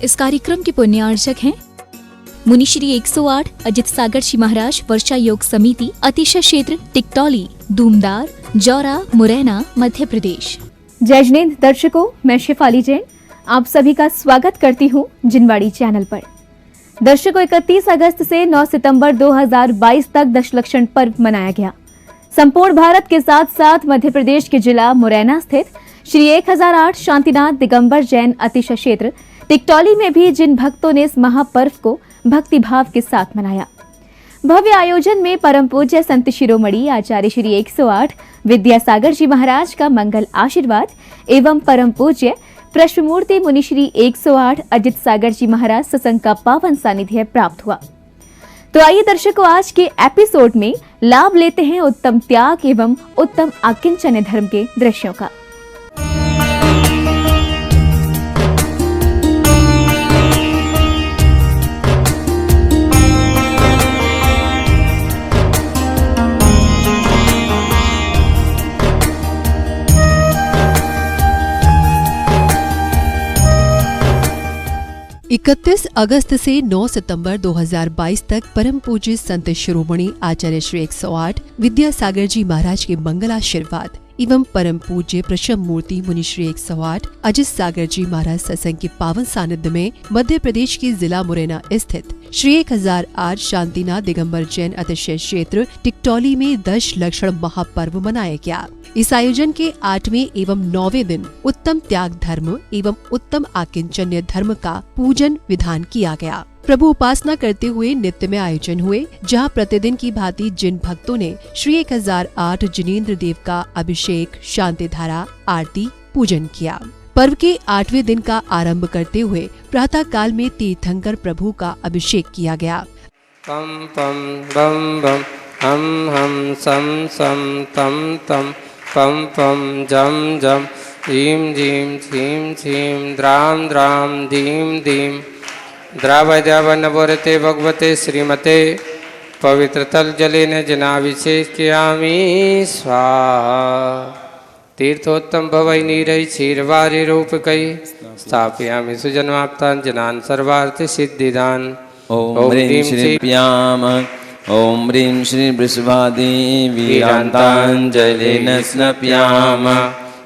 इस कार्यक्रम के पुण्यार्चक हैं मुनिश्री 108 अजित सागर जी महाराज वर्षा योग समिति, अतिशय क्षेत्र टिकटौली, दूमदार, जौरा, मुरैना, मध्य प्रदेश। जय जिनेंद्र दर्शकों, मैं शेफाली जैन आप सभी का स्वागत करती हूं जिनवाड़ी चैनल पर। दर्शकों, 31 अगस्त से 9 सितंबर 2022 तक दशलक्षण पर्व मनाया गया। संपूर्ण भारत के साथ साथ मध्य प्रदेश के जिला मुरैना स्थित श्री 1008 शांतिनाथ दिगंबर जैन अतिशय क्षेत्र टिकटौली में भी जिन भक्तों ने इस महापर्व को भक्ति भाव के साथ मनाया। भव्य आयोजन में परम पूज्य संत शिरोमणि आचार्य श्री 108 विद्यासागर जी महाराज का मंगल आशीर्वाद एवं परम पूज्य प्रश्नमूर्ति मुनिश्री 108 अजित सागर जी महाराज सत्संग का पावन सानिध्य प्राप्त हुआ। तो आइए दर्शकों, आज के एपिसोड में लाभ लेते हैं उत्तम त्याग एवं उत्तम आकिंचन्य धर्म के दृश्यों का। इकतीस अगस्त से 9 सितंबर 2022 तक परम पूज्य संत शिरोमणि आचार्य श्री 108 विद्यासागर जी महाराज के मंगल आशीर्वाद एवं परम पूज्य प्रशम मूर्ति मुनिश्री 108 अजित सागर जी महाराज सत्संग के पावन सानिध्य में मध्य प्रदेश के जिला मुरैना स्थित श्री 1008 शांतिनाथ दिगंबर जैन अतिशय क्षेत्र टिकटौली में दशलक्षण महापर्व मनाया गया। इस आयोजन के 8वें एवं 9वें दिन उत्तम त्याग धर्म एवं उत्तम आकिंचन्य धर्म का पूजन विधान किया गया। प्रभु उपासना करते हुए नित्य में आयोजन हुए, जहां प्रतिदिन की भांति जिन भक्तों ने श्री 1008 जिनेंद्र देव का अभिषेक, शांति धारा, आरती, पूजन किया। पर्व के 8वें दिन का आरंभ करते हुए प्रातः काल में तीर्थंकर प्रभु का अभिषेक किया गया। पम पम बम बम हम हम सम सम तम तम पम पम जम जम झीम झीम छीम छीम द्राम द्राम धीम धीम द्रावद्यावनवरते भगवते श्रीमते पवित्र तल जलेन जनाभिषेक्यामि स्वाहा। तीर्थोत्तम भवै नीरै क्षीरवारि रूपकै स्थापयामि सुजन्माप्तान् जनान् सर्वार्थ सिद्धिदान्। ओम ह्रीं श्री प्याम ओम ह्रीं श्री वृषभादेवी वीरान्ताञ्जलिना स्नपयाम।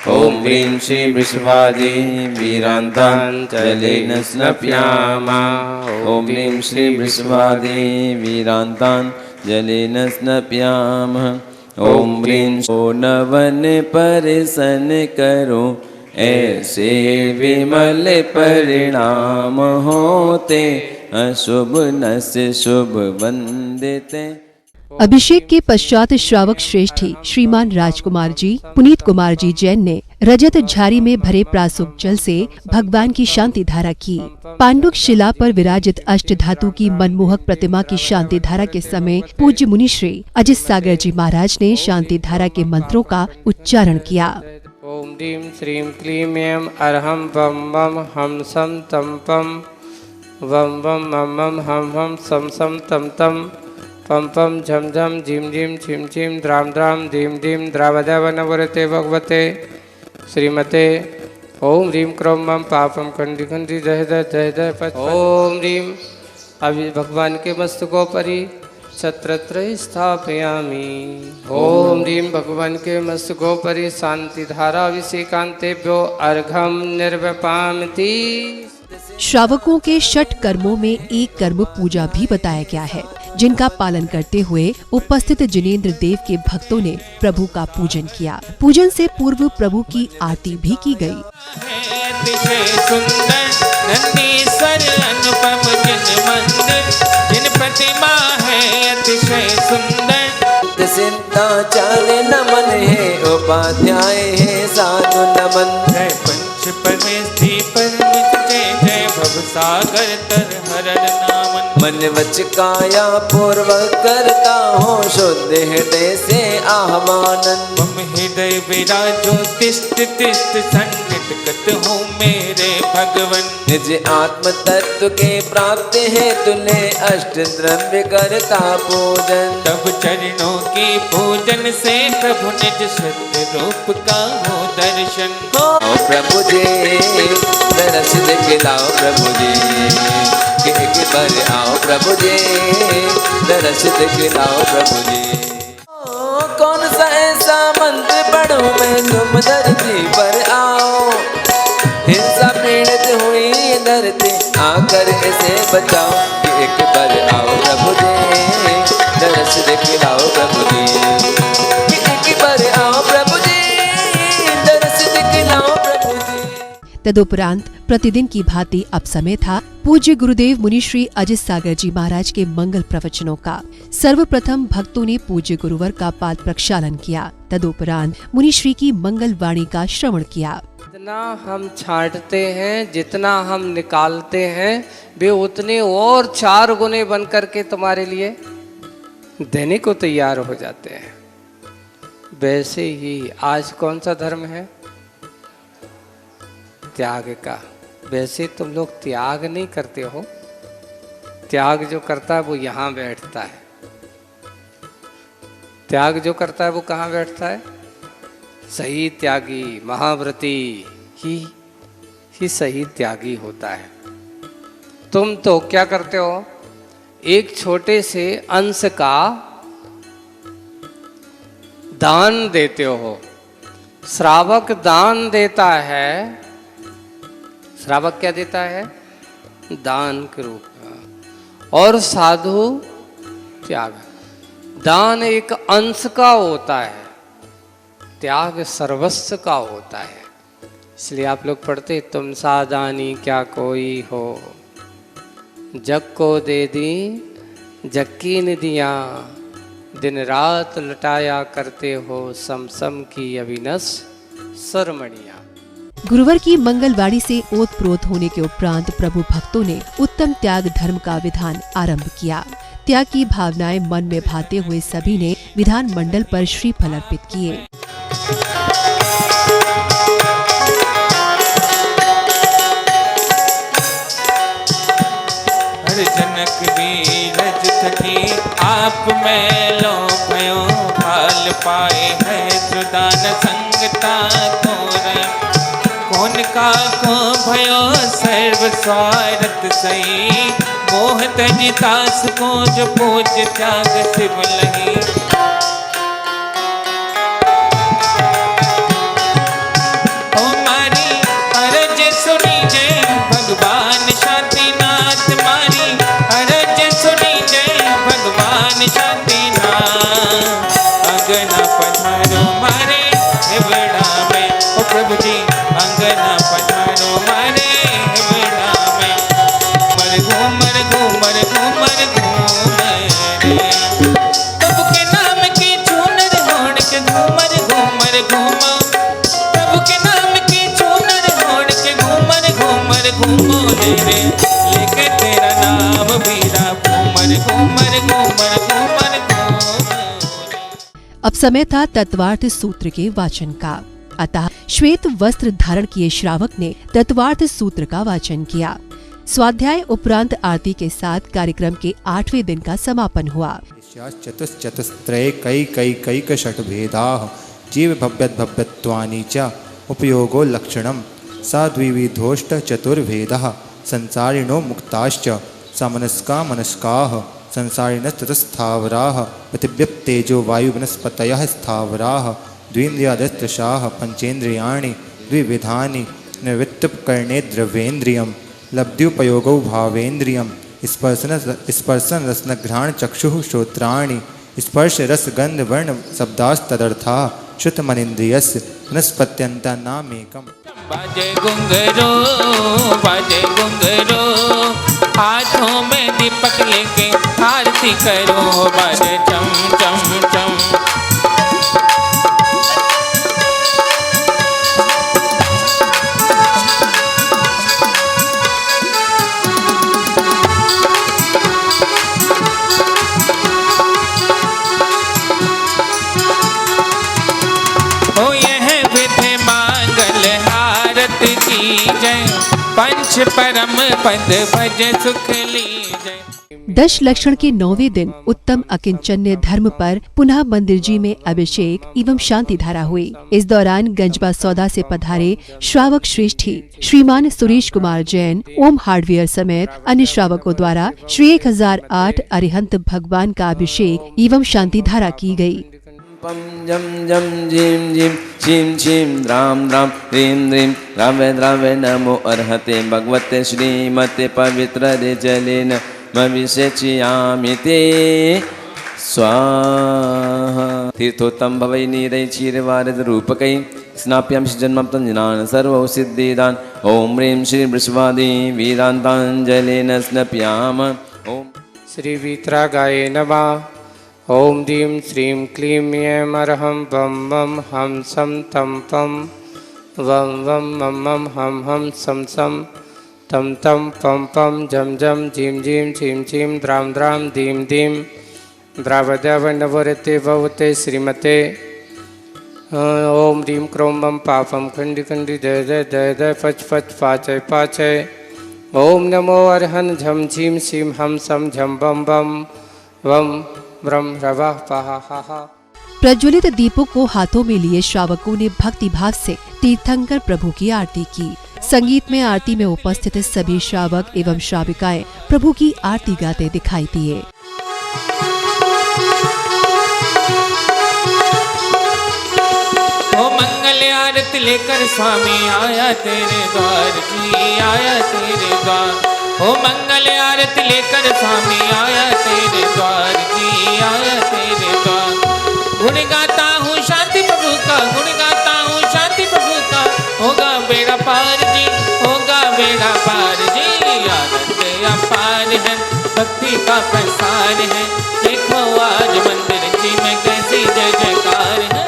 ओम ह्रीं श्री वृषभादेवी वीरान्ताञ्जलिना स्नपयाम। ओम ह्रीं श्री वृषभादेवी वीरान्ताञ्जलिना स्नपयाम। ओम ह्रीं ओ नवन परसन करो ऐसे विमल परिणाम होते अशुभ नस्य शुभ वंदिते। अभिषेक के पश्चात श्रावक श्रेष्ठी श्रीमान राजकुमार जी, पुनीत कुमार जी जैन ने रजत झारी में भरे प्रासुक जल से भगवान की शांति धारा की। पांडुक शिला पर विराजित अष्ट धातु की मनमोहक प्रतिमा की शांति धारा के समय पूज्य मुनिश्री अजित सागर जी महाराज ने शांति धारा के मंत्रों का उच्चारण किया। ओम ह्रीं श्रीं क्लीं ऐं अरहं बम बम हम सम तम पम वम वम मम मम हम हम सम सम तम तम पम पम झम झम झिम झिम छिम छिम द्राम द्राम धीम धीम द्रावद्यावनवरते भगवते श्रीमते ओम ह्रीं क्रोम मम पापम खंडी खंडी जय जय जय जय पच। ओम ह्रीं अभी भगवान के मस्तकों परि छत्रत्रय स्थापयामि। ओम ह्रीं भगवान के मस्तकों परि शांति धारा अभिषेकांतेभ्यो अर्घम निर्वपामति। श्रावकों के षट कर्मों में एक कर्म पूजा भी बताया गया है, जिनका पालन करते हुए उपस्थित जिनेंद्र देव के भक्तों ने प्रभु का पूजन किया। पूजन से पूर्व प्रभु की आरती भी की गई। सिद्धाचार्य नमन है, उपाध्याय है साधु नमन। जय पंच परमेष्ठी परमित जय जय भवसागर तर हरर नामन। मन वच काया पूर्वक करता हूँ शुद्ध हृदय से आह्वानन। मम हृदय विराजो तिष्ठ तिष्ठ सन्निधगत हूँ मेरे भगवन। निज आत्म तत्व के प्राप्त है तुले अष्ट द्रव्य करता पूजन। तब चरणों की पूजन से प्रभु निज सत्य रूप का हो दर्शन। ओ प्रभु जी दरस दिखलाओ प्रभु जी, कि एक बार आओ प्रभु जी दरस दिखलाओ प्रभु जी। कौन सा ऐसा मंत्र पढ़ूं मैं तुम धरती पर आओ। हिंसा पीड़ित हुई ये धरती आकर इसे बचाओ। कि एक बार आओ प्रभु जी दरस दिखलाओ प्रभु जी, कि एक बार आओ प्रभु जी दरस दिखलाओ प्रभु जी। तदुपरांत प्रतिदिन की भांति अब समय था पूज्य गुरुदेव मुनि श्री अजित सागर जी महाराज के मंगल प्रवचनों का। सर्वप्रथम भक्तों ने पूज्य गुरुवर का पाद प्रक्षालन किया। तदुपरांत मुनि श्री की मंगल वाणी का श्रवण किया। जितना हम छांटते हैं, जितना हम निकालते हैं, वे उतने और 4 गुने बन करके तुम्हारे लिए देने को तैयार हो जाते हैं। वैसे ही आज कौन सा धर्म है? त्याग का। वैसे तुम लोग त्याग नहीं करते हो। त्याग जो करता है वो यहाँ बैठता है। त्याग जो करता है वो कहाँ बैठता है? सही त्यागी महाव्रती ही सही त्यागी होता है। तुम तो क्या करते हो? एक छोटे से अंश का दान देते हो। श्रावक दान देता है। श्रावक क्या देता है? दान के रूप में। और साधु त्याग। दान एक अंश का होता है, त्याग सर्वस्व का होता है। इसलिए आप लोग पढ़ते, तुम सा दानी क्या कोई हो, जग को दे दी जग की निधियाँ, दिन रात लटाया करते हो सम सम की अविनस सरमणिया। गुरुवर की मंगलवाणी से ओतप्रोत होने के उपरांत प्रभु भक्तों ने उत्तम त्याग धर्म का विधान आरंभ किया। त्याग की भावनाएं मन में भाते हुए सभी ने विधान मंडल पर श्रीफल अर्पित किए। जनक वीरज थकी आप में लो भयो, भाल पाए है जुदान संगता तोरे। कौन का को भयो सर्व स्वार्थ सही, मोह तज दास को जो पूज त्याग शिव लही। हमारी अरज सुनी जय भगवान शांतिनाथ, मारी अरज सुनी जय भगवान शांतिनाथ। अंगना पधारो मारे हिवड़ा में, ओ प्रभु जी अंगना पधारो मारे हिवड़ा में। मर घूमर घूमर घूमर घूमर प्रभु के नाम की चूनर होड़ के घूमर घूमर घूमो। प्रभु के नाम की चूनर होड़ के घूमर घूमर घूमो रे, लेके तेरा नाम वीरा घूमर घूमर घूमर घूमर घूमो। अब समय था तत्वार्थ सूत्र के वाचन का। अतः श्वेत वस्त्र धारण किए श्रावक ने तत्वार्थ सूत्र का वाचन किया। स्वाध्याय उपरांत आरती के साथ कार्यक्रम के 8वें दिन का समापन हुआ। चतुश्चतुस्त्रय कैक षट् भेदाः जीव भव्यत्वानि च उपयोगो लक्षणम् सा द्विविधोष्ट चतुर्भेदः संसारिणो मुक्ताश्च समनस्का मनस्काः संसारिणस्ततस्थावराः पृथिव्यप्तेजो वायु वनस्पतयः स्थावराः द्विन्द्रियादस्त्रशाः पंचेन्द्रियाणि द्विविधानि निवृत्तुपकरणे द्रव्येन्द्रियं लब्ध्युपयोगो भावेन्द्रियं स्पर्शन रसनघ्राण चक्षुः श्रोत्राणि स्पर्श रस गंध वर्ण शब्दास्तदर्थाः श्रुतमनिन्द्रियस्य वनस्पत्यन्ता नामेकम्। बाजे घुंघरू हाथों में दीपक लेके आरती करो, बाजे चम चम चम। मोक्ष परम पद भज सुख लीजै। दश लक्षण के 9वें दिन उत्तम अकिंचन्य धर्म पर पुनः मंदिर जी में अभिषेक एवं शांति धारा हुई। इस दौरान गंजबा सौदा से पधारे श्रावक श्रेष्ठी श्रीमान सुरेश कुमार जैन ओम हार्डवेयर समेत अन्य श्रावकों द्वारा श्री 1008 अरिहंत भगवान का अभिषेक एवं शांति धारा की गई। पम जम जम जीम जीम चीम चीम द्राम द्राम ह्रीम ह्रीम द्रावे द्रावे नमो अर्हते भगवते श्रीमते पवित्र जलेन मविषेचयामि ते स्वाहा। तीर्थोत्तम भवै नीरै क्षीरवारिद रूपकै स्नाप्यामि जन्माप्तं जनान् सर्वौ सिद्धिदान्। ओम ह्रीं श्री वृषवादी वीरान्ताञ्जलेन स्नप्याम। ओम श्री वीतरागाय नमः। ओम दीं श्रीं क्लीं ऐं अरहं बम बम हम सम तम पम वम वम मम मम हम हम सम सम तम तम पम पम जम जम जीम जीम चीम चीम द्राम द्राम दीम दीम द्रावद्याव नवरते भवते श्रीमते। ओम ह्रीं क्रों बम पापम खंडी खंडी जय जय जय जय फच फच पाचय पाचय। ओम नमो अर्हन् झम झीम सीम हम सम झम बम बम वम ब्रह्म रवा पहा हा हा। प्रज्वलित दीपों को हाथों में लिए श्रावकों ने भक्ति भाव से तीर्थंकर प्रभु की आरती की। संगीत में आरती में उपस्थित सभी श्रावक एवं श्राविकाएं प्रभु की आरती गाते दिखाई दिए। ओ मंगल आरती लेकर स्वामी आया तेरे द्वार जी आया तेरे द्वार। ओ मंगल आरती लेकर स्वामी आया तेरे द्वार जी आया तेरे द्वार। गुण गाता हूँ शांति प्रभु का गुण गाता हूँ शांति प्रभु का। होगा बेड़ा पार जी होगा बेड़ा पार जी। आनंद अपार है भक्ति का प्रसार है। देखो आज मंदिर जी में कैसी जय जयकार है।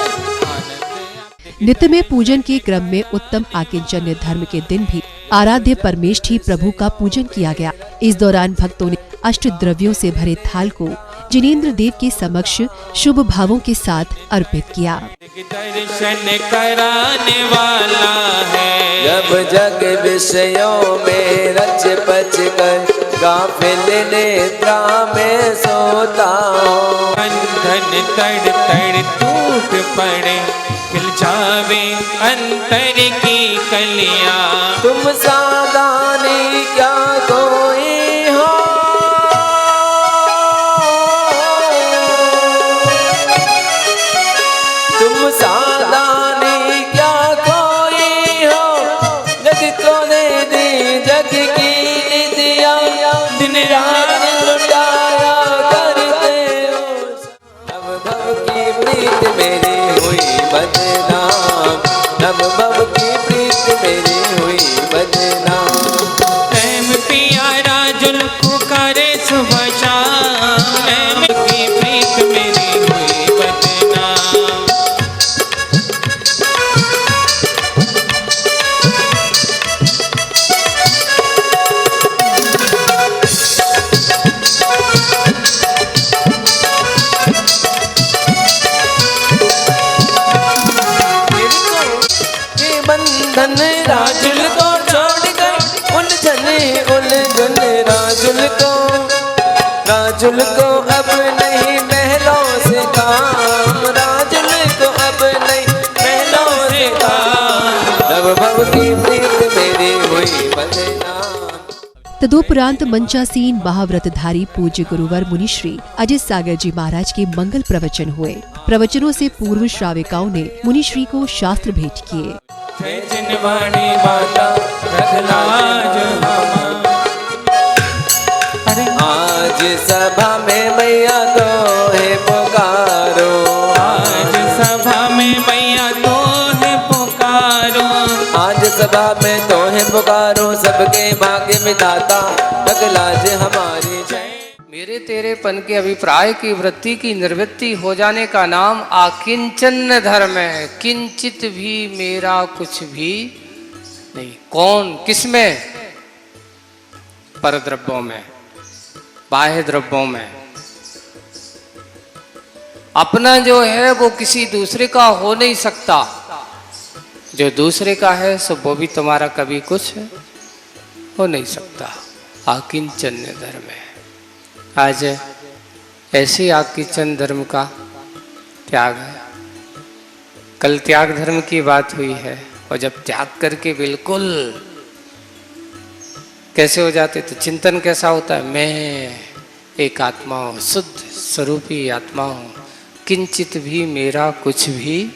नित्य में पूजन के क्रम में उत्तम आकिंचन्य धर्म के दिन भी आराध्य परमेष्ठी प्रभु का पूजन किया गया। इस दौरान भक्तों ने अष्ट द्रव्यों से भरे थाल को जिनेंद्र देव के समक्ष शुभ भावों के साथ अर्पित किया। दर्शन कराने वाला है जब जग विषयों में रच पच कर गाफिल नेत्रा में सोता हूँ। बंधन तड़ तड़ टूट पड़े खिल जावे अंतर की कलियां। तुम सावधानी क्या कोई हो तुम सावधानी क्या कोई हो। जग को दे दी जग की निदिया दिन रात लुटाया करते हो। अब भव की प्रीत मेरी हुई बदनाम नव भव की प्रीत मेरी हुई बदनाम। प्रेम पियारा जुल पुकारे सुबह शाम। प्रेम की प्रीत मेरी हुई बदनाम। बंधन राजुल को छोड़ गए उलझन राजुल को अब नहीं महलों से काम। राजुल को अब नहीं महलों से काम। नव भव की प्रीत मेरी हुई बदनाम। तदुपरांत मंचासीन महाव्रतधारी पूज्य गुरुवर मुनिश्री अजित सागर जी महाराज के मंगल प्रवचन हुए। प्रवचनों से पूर्व श्राविकाओं ने मुनिश्री को शास्त्र भेंट किए। जय जिनवाणी माता रखलाज हम। आज सभा में मैया तो है पुकारो। आज सभा में मैया तो है पुकारो। आज सभा में तो है पुकारो। सबके भाग्य में दाता रखलाज हमारी जय। मेरे तेरेपन के अभिप्राय की वृत्ति की निवृत्ति हो जाने का नाम आकिंचन धर्म है। किंचित भी मेरा कुछ भी नहीं। कौन किसमें? परद्रव्यों में बाह्य द्रव्यों में। अपना जो है वो किसी दूसरे का हो नहीं सकता। जो दूसरे का है सो वो भी तुम्हारा कभी कुछ हो नहीं सकता। आकिंचन्य धर्म है। आज ऐसे आकिंचन धर्म का त्याग है। कल त्याग धर्म की बात हुई है, और जब त्याग करके बिल्कुल कैसे हो जाते, तो चिंतन कैसा होता है, मैं एक आत्मा हूँ, शुद्ध स्वरूपी आत्मा हूँ, किंचित भी मेरा कुछ भी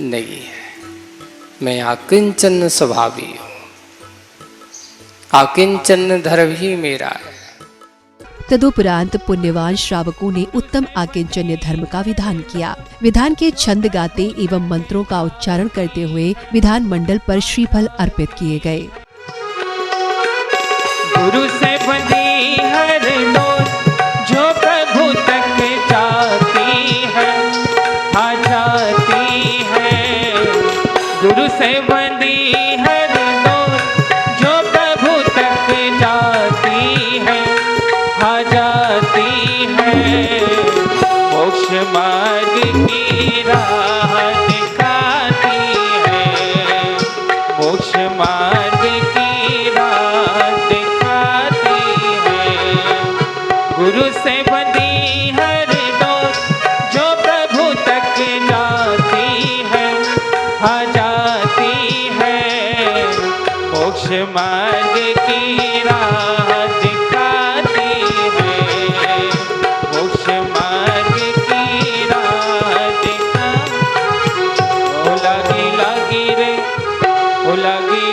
नहीं है, मैं आकिंचन स्वभावी हूँ, आकिंचन धर्म ही मेरा है। तदुपरांत पुण्यवान श्रावकों ने उत्तम आकिंचन्य धर्म का विधान किया। विधान के छंद गाते एवं मंत्रों का उच्चारण करते हुए विधान मंडल पर श्रीफल अर्पित किए गए। गुरु से बंधी हर डोर जो प्रभु तक जाती है, आ जाती है। गुरु से बंधी हर डोर जो प्रभु तक जाती है, आ जाती है। मोक्ष मार्ग की राह दिखाती है, मोक्ष मार्ग की राह दिखाती है। गुरु से बंधी हर डोर जो प्रभु तक जाती है, आ जाती है। मोक्ष मार्ग की राह दिखाती है, मोक्ष मार्ग की राह दिखाती। ओ लागी लागी रे, ओ लागी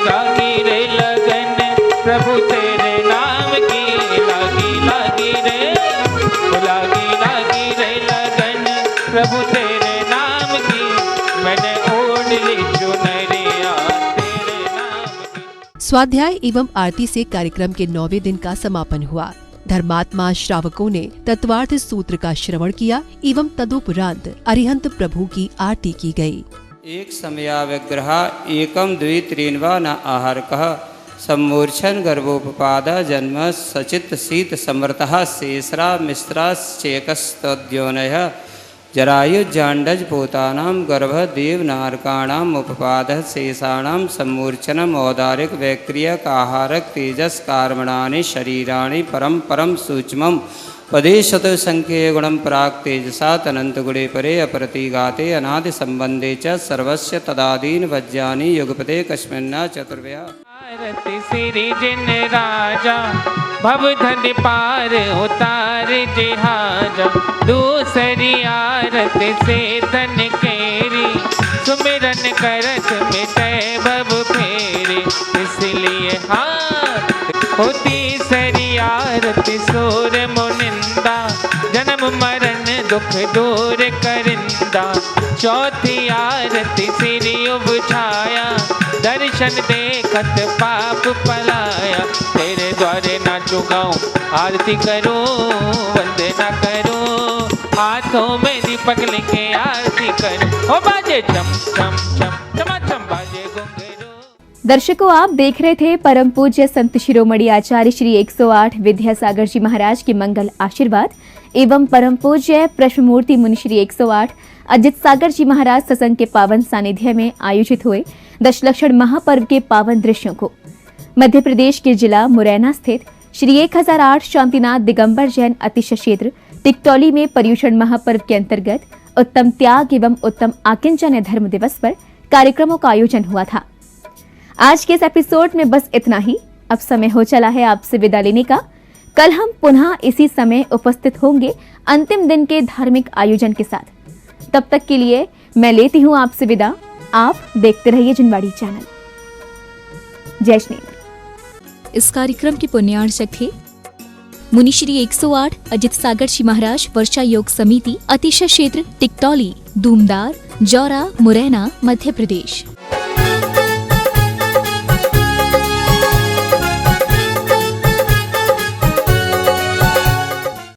रे लगन प्रभु तेरे नाम की, लागी रे, ओ लागी रे लगन प्रभु तेरे नाम की। मैंने ओढ़ ली चुनरिया तेरे नाम की। स्वाध्याय एवं आरती से कार्यक्रम के 9वें दिन का समापन हुआ। धर्मात्मा श्रावकों ने तत्वार्थ सूत्र का श्रवण किया एवं तदुपरांत अरिहंत प्रभु की आरती की गई। एक समया विग्रह एकम द्वि त्रीन्वा न आहारकः सम्मूर्छन गर्भोपपाद जन्म सचित शीत समृतः शेषरा मिश्राश्चेकस्तद्योनयः जरायुजाण्डज पोतानां गर्भ देवनारकाणाम् उपपादः शेषाणां सम्मूर्छनम् औदारिक वैक्रियक आहारक तेजस कार्मणानि शरीराणि परम परम सूक्ष्मं पदे शत संख्ये गुणं प्राक् तेजसा तनंत गुणे परे अपरतिघाते अनादि संबंधे च सर्वस्य तदादीन वज्यानि युगपते कस्मिन्न चतुर्व्या। आरती श्री जिन राजा भवधन पार उतार जिहाजा। दूसरी आरती से धन केरी सुमिरन करत मिटे भव फेरी। इसलिए हाथ होती सरी आरती सूर मुनिंदा जन्म मरण दुख दूर करिंदा। चौथी आरती श्री उबछाया दर्शन देखत पाप पलाया। तेरे द्वारे नाचू गाऊं आरती करूं वंदना करूं हाथों में दीपक लेके आरती करूं। ओ बाजे चम चम चम चमाचम बाजे घुंघरू। दर्शकों, आप देख रहे थे परम पूज्य संत शिरोमणि आचार्य श्री 108 विद्यासागर जी महाराज के मंगल आशीर्वाद एवं परम पूज्य प्रश्नमूर्ति मुनि श्री 108 अजित सागर जी महाराज सत्संग के पावन सानिध्य में आयोजित हुए दशलक्षण महापर्व के पावन दृश्यों को मध्य प्रदेश के जिला मुरैना स्थित श्री 1008 शांतिनाथ दिगंबर जैन अतिशय क्षेत्र टिकटौली में पर्युषण महापर्व के अंतर्गत उत्तम त्याग एवं उत्तम आकिंचन धर्म दिवस पर कार्यक्रमों का आयोजन हुआ था। आज के इस एपिसोड में बस इतना ही। अब समय हो चला है आपसे विदा लेने का। कल हम पुनः इसी समय उपस्थित होंगे अंतिम दिन के धार्मिक आयोजन के साथ। तब तक के लिए मैं लेती हूँ आपसे विदा। आप देखते रहिए जिनवाड़ी चैनल। जय श्री। इस कार्यक्रम के पुण्यार्चक थे मुनि श्री 108 अजित सागर जी महाराज वर्षा योग समिति अतिशय क्षेत्र टिकटौली दूमदार जौरा मुरैना मध्य प्रदेश।